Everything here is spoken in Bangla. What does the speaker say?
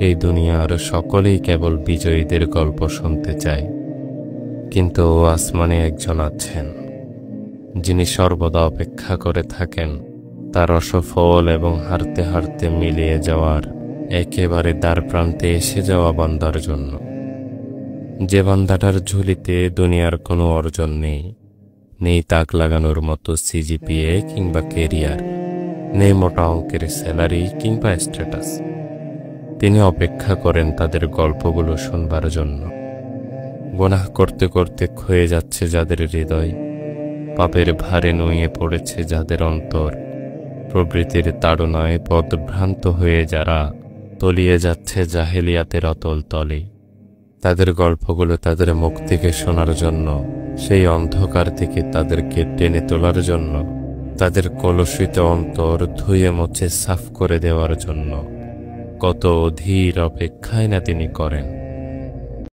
এই দুনিয়ার সকলেই কেবল বিজয়ীদের গল্প শুনতে চায়, কিন্তু আসমানে একজন আছেন যিনি সর্বদা অপেক্ষা করে থাকেন তার অসফল এবং হারতে হারতে মিলিয়ে যাওয়ার একেবারে দ্বার প্রান্তে এসে যাওয়া বান্দার জন্য। যে বান্দাটার ঝুলিতে দুনিয়ার কোনো অর্জন নেই, নেই তাক লাগানোর মতো সিজিপিএ কিংবা কেরিয়ার, নেই মোটা অঙ্কের স্যালারি কিংবা স্ট্যাটাস। তিনি অপেক্ষা করেন তাদের গল্পগুলো শুনবার জন্য। গুনাহ করতে করতে ক্ষয়ে যাচ্ছে যাদের হৃদয়, পাপের ভারে নুয়ে পড়েছে যাদের অন্তর, প্রবৃত্তির তাড়নায় পথভ্রান্ত হয়ে যারা তলিয়ে যাচ্ছে জাহেলিয়াতের অতল তলে, তাদের গল্পগুলো তাদের মুখ থেকে শোনার জন্য, সেই অন্ধকার থেকে তাদেরকে টেনে তোলার জন্য, তাদের কলুষিত অন্তর ধুয়ে মুছে সাফ করে দেওয়ার জন্য কত অধীর অপেক্ষায় না তিনি করেন।